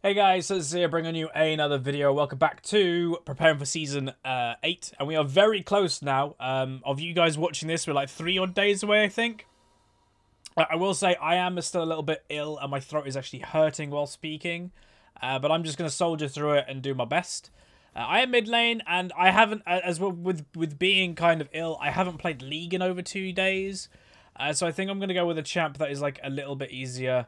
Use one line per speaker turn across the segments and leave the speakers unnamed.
Hey guys, so it's here bringing you another video. Welcome back to preparing for season 8, and we are very close now. Of you guys watching this, we're like 3 odd days away, I think. I will say I am still a little bit ill, and my throat is actually hurting while speaking. But I'm just gonna soldier through it and do my best. I am mid lane, and I haven't, as well with being kind of ill, I haven't played League in over 2 days. So I think I'm gonna go with a champ that is like a little bit easier.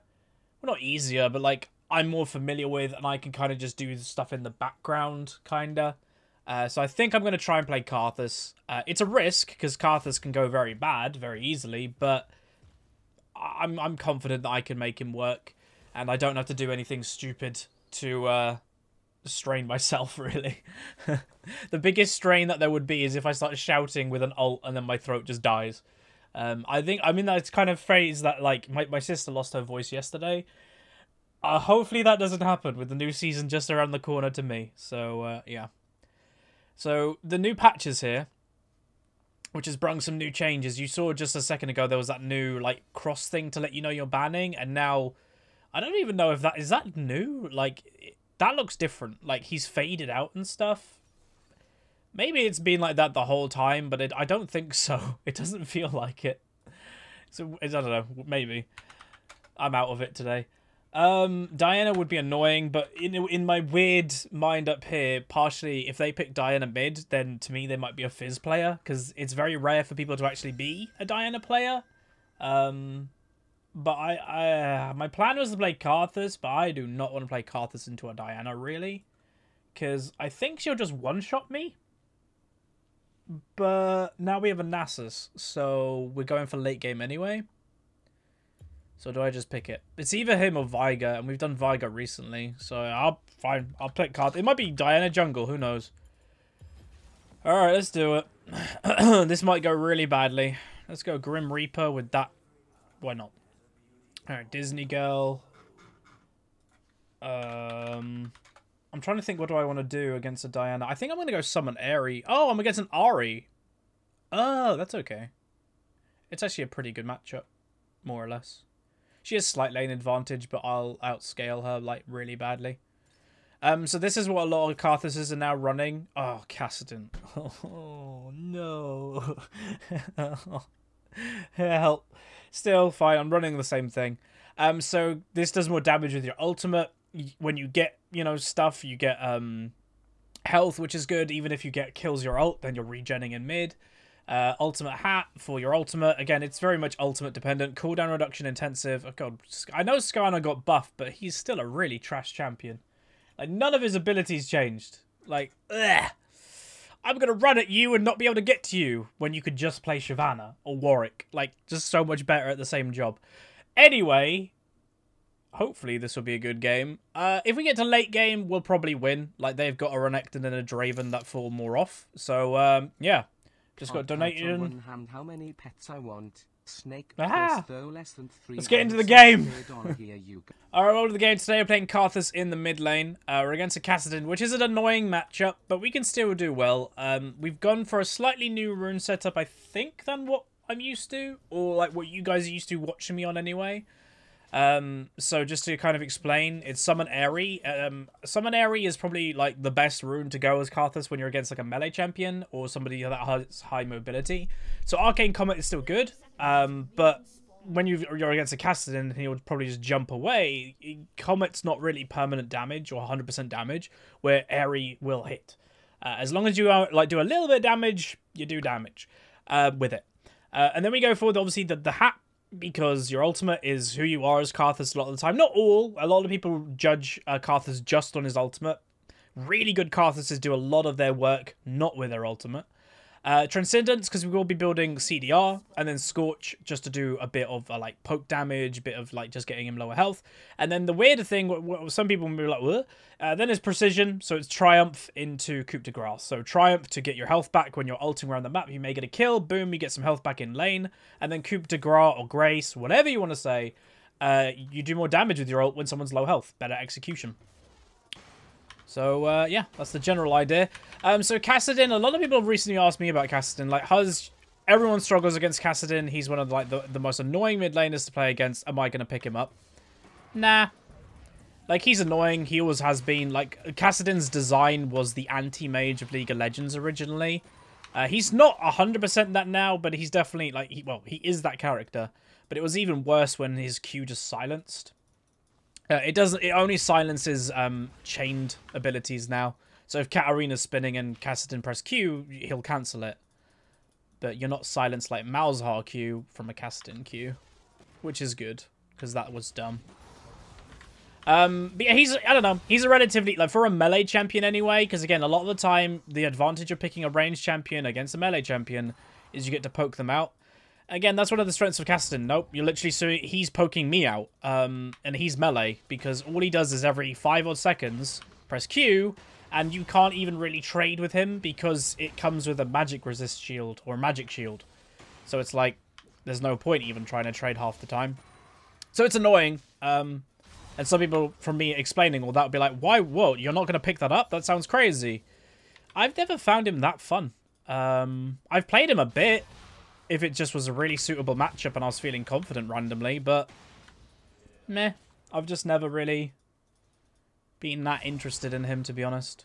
Well, not easier, but like I'm more familiar with, and I can kind of just do stuff in the background, kinda. So I think I'm going to try and play Karthus. It's a risk, because Karthus can go very bad, very easily, but I'm confident that I can make him work, and I don't have to do anything stupid to strain myself, really. The biggest strain that there would be is if I start shouting with an ult, and then my throat just dies. I mean, that's kind of phrase that, like, my sister lost her voice yesterday. Hopefully that doesn't happen with the new season just around the corner to me. So, yeah. So, the new patches here, which has brought some new changes. You saw just a second ago there was that new, like, cross thing to let you know you're banning. And now, I don't even know if that... Is that new? Like, that looks different. Like, he's faded out and stuff. Maybe it's been like that the whole time, but I don't think so. It doesn't feel like it. So, I don't know. Maybe. I'm out of it today. Diana would be annoying, but in my weird mind up here, partially, if they pick Diana mid, then to me they might be a Fizz player, because it's very rare for people to actually be a Diana player. But my plan was to play Karthus, but I do not want to play Karthus into a Diana, really, because I think she'll just one-shot me. But now we have a Nasus, so we're going for late game anyway. So do I just pick it? It's either him or Viger, and we've done Viger recently. So I'll pick Karthus. It might be Diana jungle, who knows? Alright, let's do it. This might go really badly. Let's go Grim Reaper with that. Why not? Alright, Disney Girl. I'm trying to think, what do I want to do against a Diana? I think I'm going to go summon Aerie. Oh, I'm against an Ahri. Oh, that's okay. It's actually a pretty good matchup, more or less. She has slight lane advantage, but I'll outscale her, like, really badly. So this is what a lot of Karthuses are now running. Oh, Kassadin. Oh, no. Help. Still, fine. I'm running the same thing. So this does more damage with your ultimate. When you get, you know, stuff, you get health, which is good. Even if you get kills your ult, then you're regenning in mid. Ultimate hat for your ultimate. Again, it's very much ultimate dependent. Cooldown reduction intensive. Oh god, I know Skarner got buffed, but he's still a really trash champion. Like, none of his abilities changed. Like, ugh. I'm gonna run at you and not be able to get to you when you could just play Shyvana or Warwick. Like, just so much better at the same job. Anyway, hopefully this will be a good game. If we get to late game, we'll probably win. Like, they've got a Renekton and a Draven that fall more off. So, yeah. Just got donation.
How many pets I want? Snake.
Aha!
Less than 3
Let's get into the game. Alright, over to the game today. We're playing Karthus in the mid lane. We're against a Kassadin, which is an annoying matchup, but we can still do well. We've gone for a slightly new rune setup, I think, than what I'm used to, or like what you guys are used to watching me on anyway. So just to kind of explain, it's Summon Aerie. Summon Aerie is probably like the best rune to go as Karthus when you're against like a melee champion or somebody that has high mobility. So Arcane Comet is still good, but when you're against a Kassadin, he would probably just jump away. Comet's not really permanent damage or 100% damage, where Aerie will hit. As long as you like do a little bit of damage, you do damage with it. And then we go forward, obviously, the hat, because your ultimate is who you are as Karthus a lot of the time. Not all. A lot of people judge Karthus just on his ultimate. Really good Karthuses do a lot of their work not with their ultimate. Transcendence, because we will be building CDR, and then Scorch, just to do a bit of like poke damage, a bit of like just getting him lower health. And then the weirder thing, what some people will be like, what? Then is Precision, so it's Triumph into Coup de Grace. So Triumph to get your health back when you're ulting around the map. You may get a kill, boom, you get some health back in lane. And then Coup de Grace or Grace, whatever you want to say, you do more damage with your ult when someone's low health. Better execution. So, yeah, that's the general idea. So Kassadin, a lot of people have recently asked me about Kassadin. Like, everyone struggles against Kassadin. He's one of, like, the most annoying mid laners to play against. Am I going to pick him up? Nah. Like, he's annoying. He always has been. Like, Kassadin's design was the anti-mage of League of Legends originally. He's not 100% that now, but he's definitely, like, he is that character. But it was even worse when his Q just silenced. It only silences chained abilities now. So if Katarina's spinning and Kassadin press Q, he'll cancel it. But you're not silenced like Malzahar Q from a Kassadin Q, which is good because that was dumb. But yeah, I don't know, he's a relatively, like, for a melee champion anyway, because again, a lot of the time, the advantage of picking a ranged champion against a melee champion is you get to poke them out. Again, that's one of the strengths of Kassadin. Nope, you're literally, so he's poking me out, and he's melee, because all he does is every 5 odd seconds, press Q, and you can't even really trade with him, because it comes with a magic resist shield, or magic shield. So it's like, there's no point even trying to trade half the time. So it's annoying, and some people, from me explaining all that, would be like, why, whoa, you're not going to pick that up? That sounds crazy. I've never found him that fun. I've played him a bit, if it just was a really suitable matchup and I was feeling confident randomly, but meh. I've just never really been that interested in him, to be honest.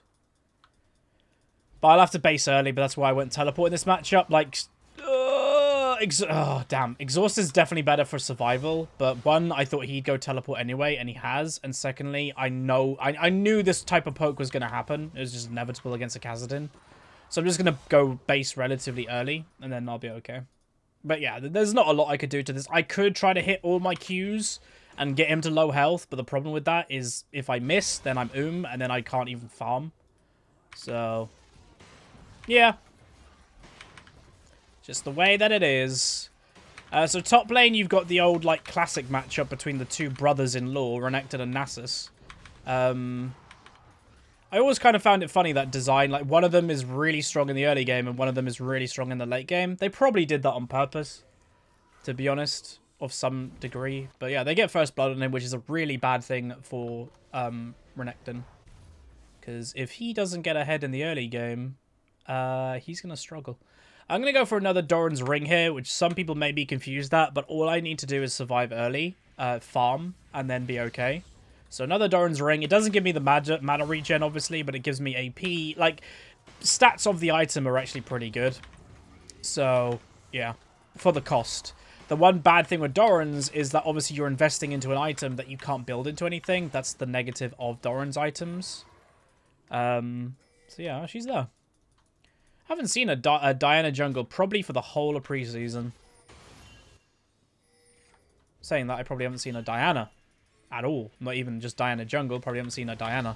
But I'll have to base early, but that's why I went teleport in this matchup. Like, oh, damn. Exhaust is definitely better for survival, but one, I thought he'd go teleport anyway, and he has. And secondly, I knew this type of poke was going to happen. It was just inevitable against a Kassadin. So I'm just going to go base relatively early, and then I'll be okay. But yeah, there's not a lot I could do to this. I could try to hit all my Qs and get him to low health, but the problem with that is if I miss, then I'm and then I can't even farm. So, yeah. Just the way that it is. So top lane, you've got the old, like, classic matchup between the two brothers-in-law, Renekton and Nasus. I always kind of found it funny, that design. Like, one of them is really strong in the early game and one of them is really strong in the late game. They probably did that on purpose, to be honest, of some degree. But yeah, they get first blood on him, which is a really bad thing for Renekton. Because if he doesn't get ahead in the early game, he's going to struggle. I'm going to go for another Doran's Ring here, which some people may be confused at, but all I need to do is survive early, farm, and then be okay. So another Doran's Ring. It doesn't give me the mana regen, obviously, but it gives me AP. Like, stats of the item are actually pretty good. So, yeah, for the cost. The one bad thing with Doran's is that obviously you're investing into an item that you can't build into anything. That's the negative of Doran's items. So yeah, she's there. Haven't seen a Diana jungle probably for the whole of preseason. Saying that, I probably haven't seen a Diana at all. Not even just Diana jungle. Probably haven't seen a Diana.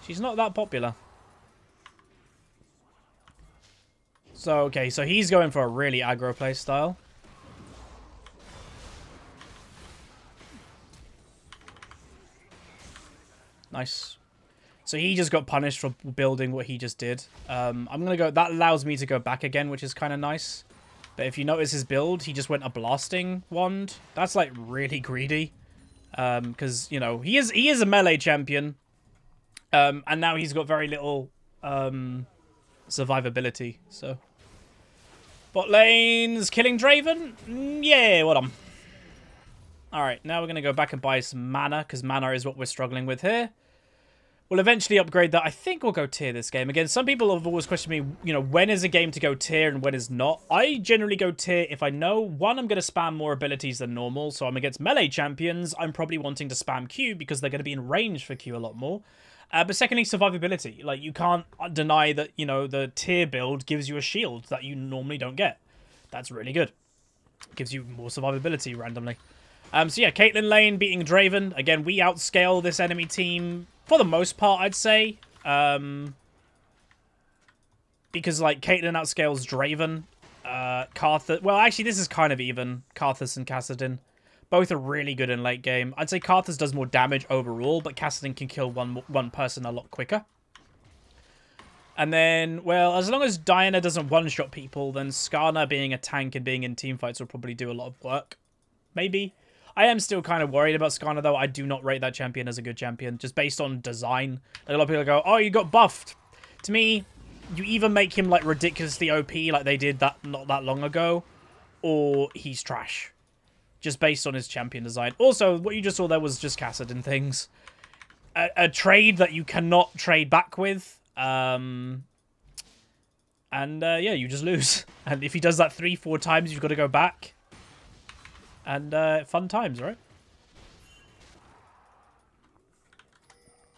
She's not that popular. So, okay, so he's going for a really aggro play style. Nice. So he just got punished for building what he just did. I'm going to go... That allows me to go back again, which is kind of nice. But if you notice his build, he just went a blasting wand. That's, like, really greedy. Because, you know, he is a melee champion. And now he's got very little survivability. So, bot lane's killing Draven. Yeah, what on. Alright, now we're going to go back and buy some mana, because mana is what we're struggling with here. We'll eventually upgrade that. I think we'll go tier this game. Again, some people have always questioned me, you know, when is a game to go tier and when is not. I generally go tier if I know, one, I'm going to spam more abilities than normal. So I'm against melee champions. I'm probably wanting to spam Q because they're going to be in range for Q a lot more. But secondly, survivability. Like, you can't deny that, you know, the tier build gives you a shield that you normally don't get. That's really good. Gives you more survivability randomly. So yeah, Caitlyn lane beating Draven. Again, we outscale this enemy team for the most part, I'd say. Because, like, Caitlyn outscales Draven. Karthus... Well, actually, this is kind of even. Karthus and Kassadin. Both are really good in late game. I'd say Karthus does more damage overall, but Kassadin can kill one person a lot quicker. And then, well, as long as Diana doesn't one-shot people, then Skarner being a tank and being in teamfights will probably do a lot of work. Maybe. I am still kind of worried about Skarner, though. I do not rate that champion as a good champion, just based on design. Like, a lot of people go, oh, you got buffed. To me, you either make him, like, ridiculously OP, like they did that not that long ago, or he's trash. just based on his champion design. Also, what you just saw there was just Kassadin things. A trade that you cannot trade back with. Yeah, you just lose. And if he does that 3-4 times, you've got to go back. And fun times, right?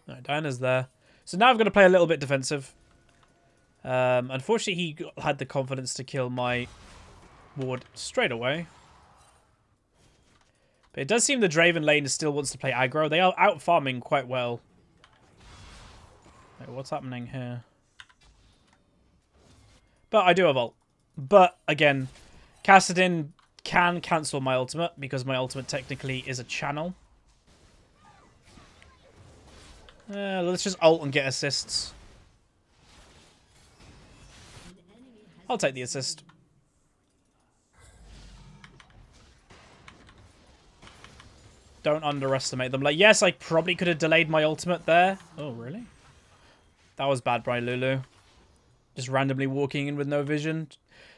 No, Diana's there. So now I've got to play a little bit defensive. Unfortunately, he had the confidence to kill my ward straight away. But it does seem the Draven lane still wants to play aggro. They are out farming quite well. Wait, what's happening here? But I do have ult. But again, Kassadin can cancel my ultimate because my ultimate technically is a channel. Let's just ult and get assists. I'll take the assist. Don't underestimate them. Like, yes, I probably could have delayed my ultimate there. Oh, really? That was bad by Lulu. Just randomly walking in with no vision.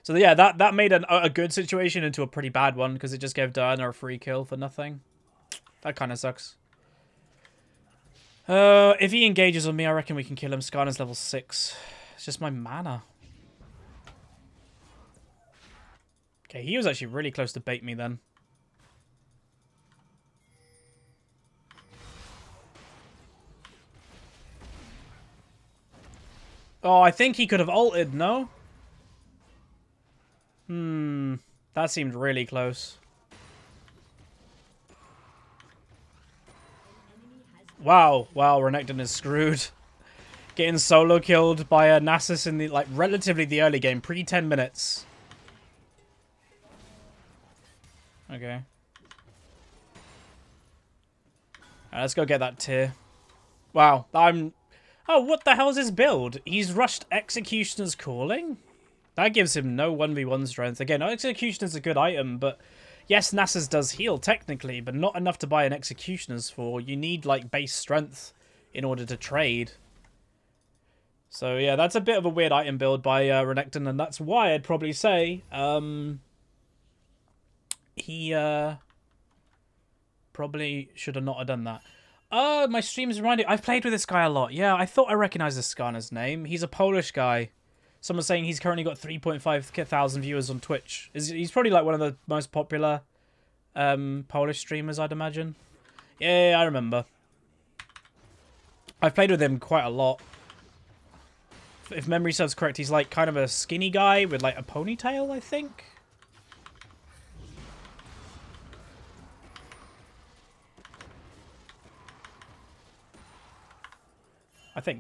So, yeah, that made a good situation into a pretty bad one because it just gave Diana a free kill for nothing. That kind of sucks. If he engages on me, I reckon we can kill him. Skarner's level 6. It's just my mana. Okay, he was actually really close to bait me then. Oh, I think he could have ulted, no? That seemed really close. Wow, Renekton is screwed. Getting solo killed by a Nasus in the, like, relatively the early game, pre-10 minutes. Okay. Alright, let's go get that tier. Wow, Oh, what the hell is his build? He's rushed Executioner's Calling? That gives him no 1v1 strength. Again, Executioner's a good item, but... Yes, Nasus does heal, technically, but not enough to buy an Executioner's for. You need, like, base strength in order to trade. So, yeah, that's a bit of a weird item build by Renekton, and that's why I'd probably say he probably should have not have done that. Oh, my stream's reminding... I've played with this guy a lot. Yeah, I thought I recognized this Skarner's name. He's a Polish guy. Someone's saying he's currently got 3.5 thousand viewers on Twitch. He's probably like one of the most popular Polish streamers, I'd imagine. Yeah, I remember. I've played with him quite a lot. If memory serves correct, he's like kind of a skinny guy with like a ponytail, I think.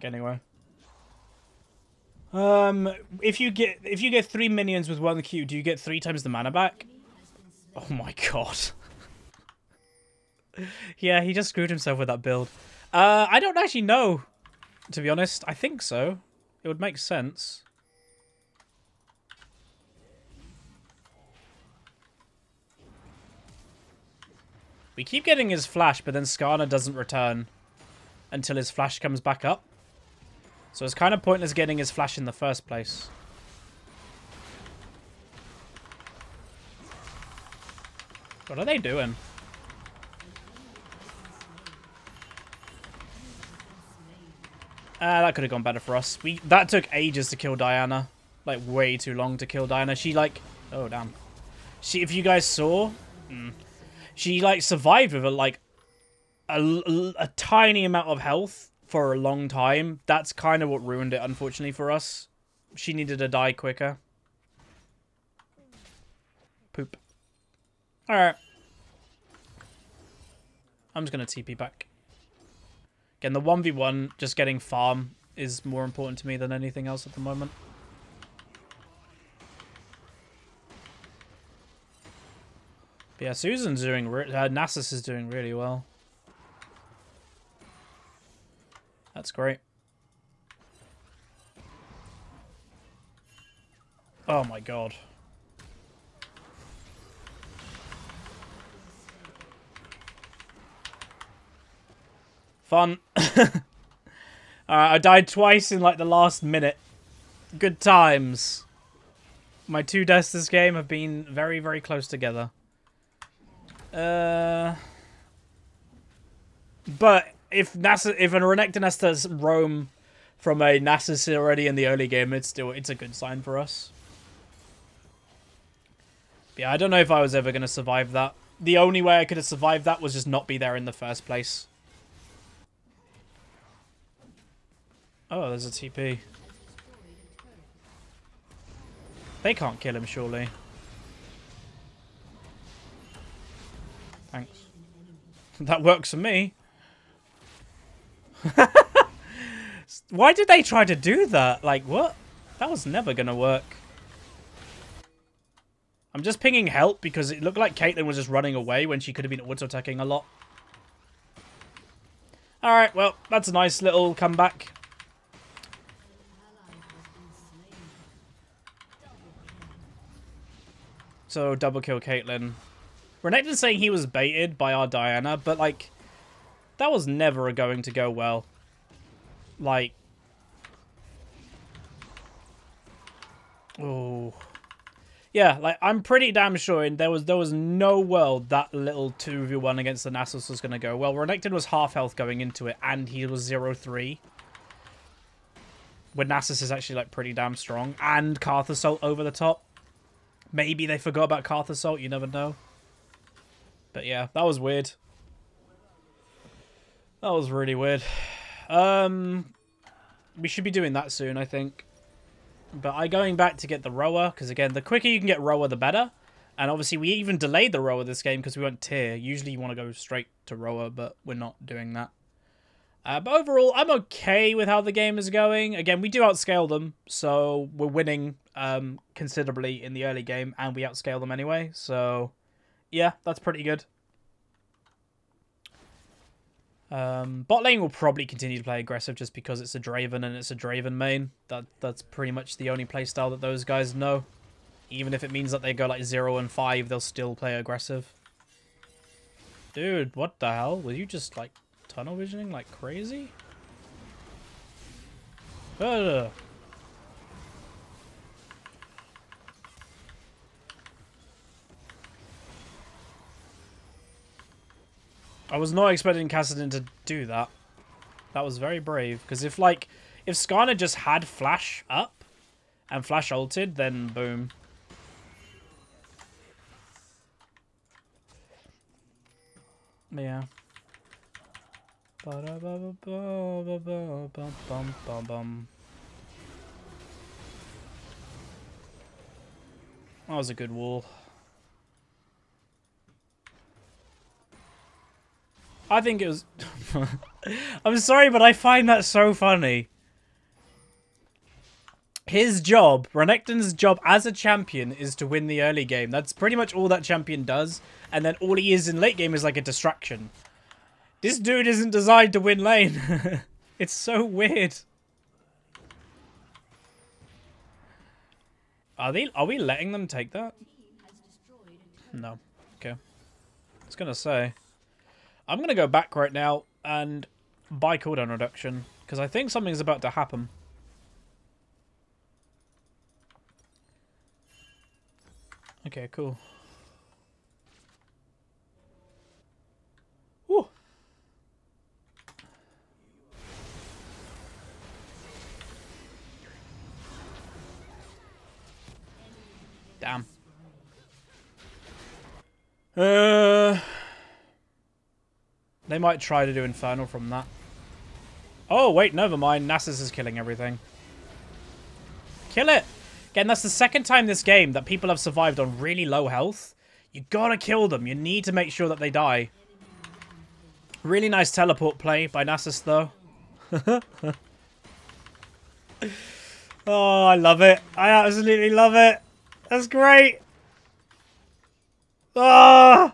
Anyway. If you get 3 minions with 1 Q, do you get 3 times the mana back? Oh my god. Yeah, he just screwed himself with that build. I don't actually know, to be honest. I think so. It would make sense. We keep getting his flash, but then Skarner doesn't return until his flash comes back up. So it's kind of pointless getting his flash in the first place. What are they doing? That could have gone better for us. That took ages to kill Diana. Like, way too long to kill Diana. She, like... Oh, damn. If you guys saw... She, like, survived with, a tiny amount of health for a long time. That's kind of what ruined it, unfortunately, for us. She needed to die quicker. Poop. Alright. I'm just going to TP back. Again, the 1v1, just getting farm, is more important to me than anything else at the moment. But yeah, Susan's doing... Nasus is doing really well. That's great. Oh my god. Fun. Alright, I died twice in like the last minute. Good times. My 2 deaths this game have been very, very close together. But if a Renekton has to roam from a Nasus already in the early game, it's a good sign for us. But yeah, I don't know if I was ever going to survive that. The only way I could have survived that was just not be there in the first place. Oh, there's a TP. They can't kill him, surely. Thanks. That works for me. Why did they try to do that? Like, what? That was never going to work. I'm just pinging help because it looked like Caitlyn was just running away when she could have been auto-attacking a lot. Alright, well, that's a nice little comeback. So, double kill Caitlyn. Renekton's saying he was baited by our Diana, but, like, that was never going to go well. Like... Oh... Yeah, like, I'm pretty damn sure there was no world that little 2v1 against the Nasus was going to go well. Renekton was half health going into it, and he was 0-3. When Nasus is actually, like, pretty damn strong. And Karthus ult over the top. Maybe they forgot about Karthus ult, you never know. But yeah, that was weird. That was really weird. We should be doing that soon, I think. But I'm going back to get the rower, because again, the quicker you can get rower, the better. And obviously, we even delayed the rower this game because we went tier. Usually, you want to go straight to rower, but we're not doing that. But overall, I'm okay with how the game is going. Again, we do outscale them, so we're winning considerably in the early game, and we outscale them anyway. So, yeah, that's pretty good. Bot lane will probably continue to play aggressive just because it's a Draven and it's a Draven main. That's pretty much the only playstyle that those guys know. Even if it means that they go like 0 and 5, they'll still play aggressive. Dude, what the hell? Were you just like tunnel visioning like crazy? Ugh. I was not expecting Kassadin to do that. That was very brave. Because if Skarner just had flash up and flash ulted, then boom. Yeah. That was a good wall. I think it was... I'm sorry, but I find that so funny. His job, Renekton's job as a champion, is to win the early game. That's pretty much all that champion does. And then all he is in late game is like a distraction. This dude isn't designed to win lane. It's so weird. Are we letting them take that? No. Okay. I was gonna say. I'm going to go back right now and buy cooldown reduction, because I think something's about to happen. Okay, cool. Woo. Damn. They might try to do Infernal from that. Oh, wait, never mind. Nasus is killing everything. Kill it! Again, that's the second time this game that people have survived on really low health. You gotta kill them. You need to make sure that they die. Really nice teleport play by Nasus, though. Oh, I love it. I absolutely love it. That's great. Ah!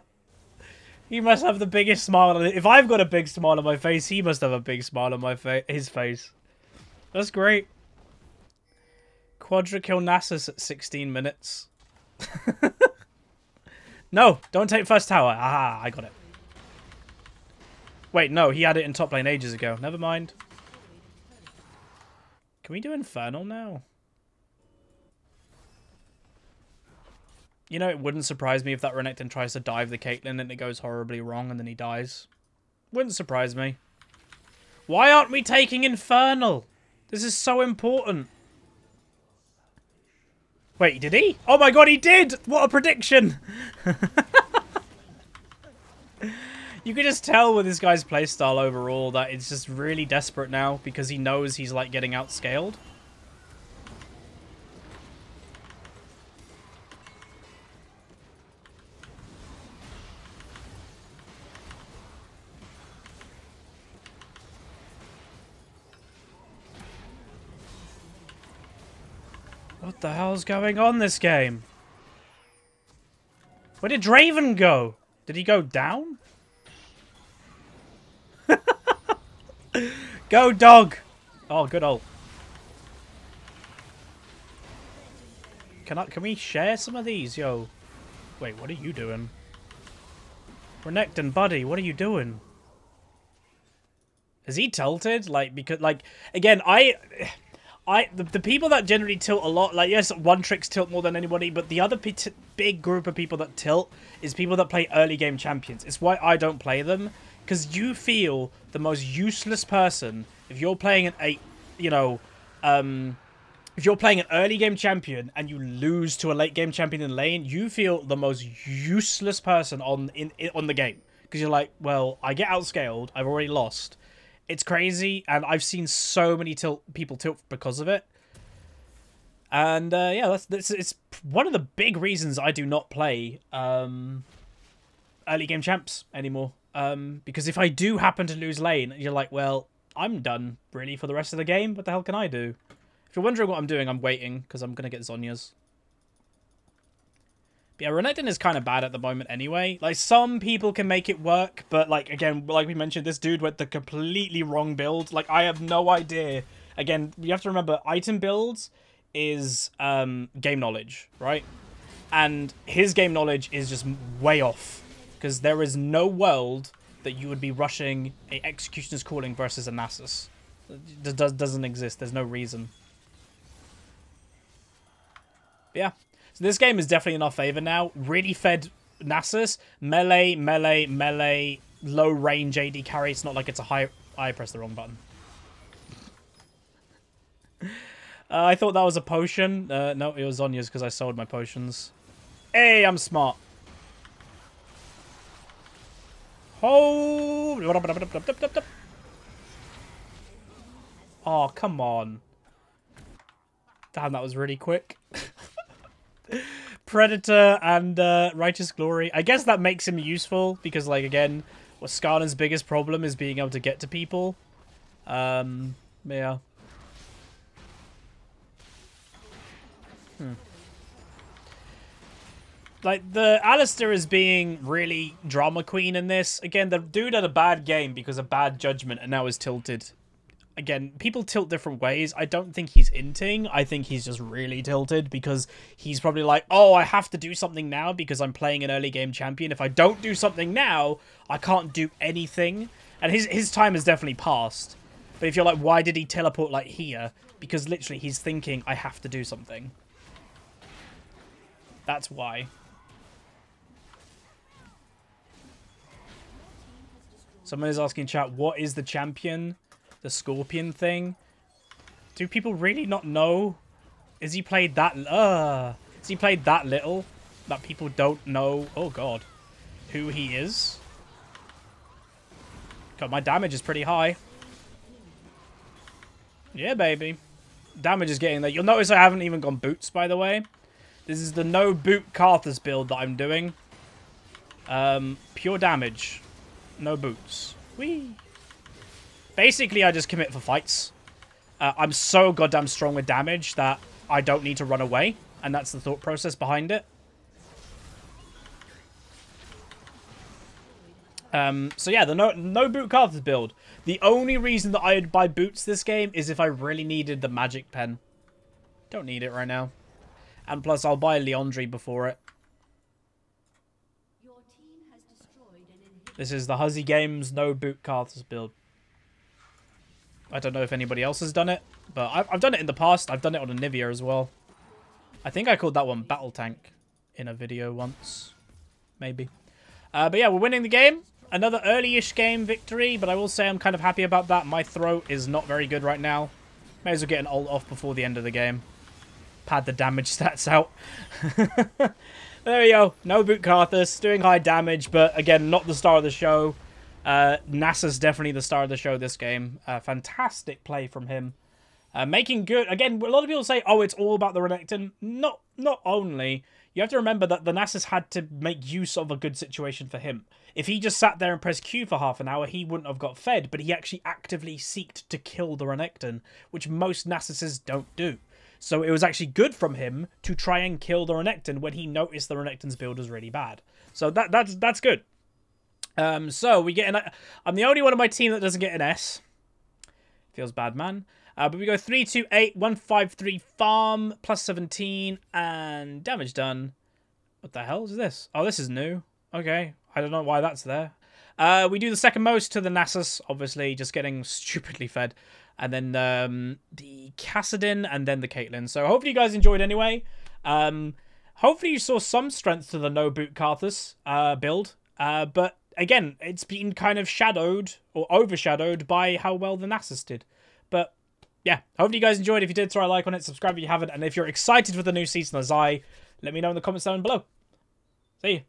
He must have the biggest smile on it. If I've got a big smile on my face, he must have a big smile on his face. That's great. Quadra kill Nasus at 16 minutes. No, don't take first tower. Ah, I got it. Wait, no, he had it in top lane ages ago. Never mind. Can we do Infernal now? You know, it wouldn't surprise me if that Renekton tries to dive the Caitlyn and it goes horribly wrong and then he dies. Wouldn't surprise me. Why aren't we taking Infernal? This is so important. Wait, did he? Oh my god, he did! What a prediction! You can just tell with this guy's playstyle overall that it's just really desperate now because he knows he's like getting outscaled. What the hell's going on this game? Where did Draven go? Did he go down? Go, dog! Oh, good ult. Can we share some of these, yo? Wait, what are you doing? Renekton, buddy, what are you doing? Is he tilted? Like, because, like, again, the people that generally tilt a lot, like, yes, one tricks tilt more than anybody, but the other big group of people that tilt is people that play early game champions. It's why I don't play them, because you feel the most useless person if you're playing if you're playing an early game champion and you lose to a late game champion in lane, you feel the most useless person on the game, because you're like, well, I get outscaled, I've already lost. It's crazy, and I've seen so many people tilt because of it. And yeah, it's one of the big reasons I do not play early game champs anymore. Because if I do happen to lose lane, you're like, well, I'm done really for the rest of the game. What the hell can I do? If you're wondering what I'm doing, I'm waiting because I'm gonna get Zhonya's. But yeah, Renekton is kind of bad at the moment anyway. Like, some people can make it work, but, like, again, like we mentioned, this dude went the completely wrong build. Like, I have no idea. Again, you have to remember, item builds is game knowledge, right? And his game knowledge is just way off, because there is no world that you would be rushing a Executioner's Calling versus a Nasus. It doesn't exist. There's no reason. But yeah. So this game is definitely in our favor now. Really fed Nasus. Melee, melee, melee, low range AD carry. It's not like it's a high... I pressed the wrong button. I thought that was a potion. No, it was Zhonya's because I sold my potions. Hey, I'm smart. Oh, oh, come on. Damn, that was really quick. Predator and Righteous Glory. I guess that makes him useful because, like, again, Skarner's biggest problem is being able to get to people. Yeah. Like, the Alistair is being really drama queen in this. Again, the dude had a bad game because of bad judgment and now is tilted. Again, people tilt different ways. I don't think he's inting. I think he's just really tilted because he's probably like, oh, I have to do something now because I'm playing an early game champion. If I don't do something now, I can't do anything. And his time has definitely passed. But if you're like, why did he teleport like here? Because literally he's thinking, I have to do something. That's why. Someone is asking in chat, what is the champion? The Scorpion thing? Do people really not know? Is he played that... Is he played that little that people don't know, oh god, who he is? God, my damage is pretty high. Yeah, baby. Damage is getting there. You'll notice I haven't even gone boots, by the way. This is the no boot Karthus build that I'm doing. Pure damage. No boots. Whee! Basically, I just commit for fights. I'm so goddamn strong with damage that I don't need to run away. And that's the thought process behind it. So yeah, the no boot Karthus build. The only reason that I would buy boots this game is if I really needed the magic pen. Don't need it right now. And plus, I'll buy Leandri before it. This is the HuzzyGames no boot Karthus build. I don't know if anybody else has done it, but I've done it in the past. I've done it on a Nivea as well. I think I called that one Battle Tank. in a video once. Maybe. But yeah, we're winning the game. Another early-ish game victory, but I will say I'm kind of happy about that. My throat is not very good right now. May as well get an ult off before the end of the game. Pad the damage stats out. There we go. No boot Karthus. Doing high damage, but again, not the star of the show. NASA's definitely the star of the show this game. Fantastic play from him. Making good... Again, a lot of people say, oh, it's all about the Renekton. Not only. You have to remember that the Nasus had to make use of a good situation for him. If he just sat there and pressed Q for half an hour, he wouldn't have got fed, but he actually actively seeked to kill the Renekton, which most Nasuses don't do. So it was actually good from him to try and kill the Renekton when he noticed the Renekton's build was really bad. So that's good. So we get an... I'm the only one on my team that doesn't get an S. Feels bad, man. But we go 3, 2, 8, 1, 5, 3, farm, plus 17, and damage done. What the hell is this? Oh, this is new. Okay. I don't know why that's there. We do the second most to the Nasus, obviously, just getting stupidly fed. And then the Kassadin, and then the Caitlyn. So hopefully you guys enjoyed anyway. Hopefully you saw some strength to the no-boot Karthus build. But again, it's been kind of shadowed, or overshadowed, by how well the Nasus did. But yeah, hopefully you guys enjoyed. If you did, throw a like on it, subscribe if you haven't. And if you're excited for the new season as let me know in the comments down below. See you.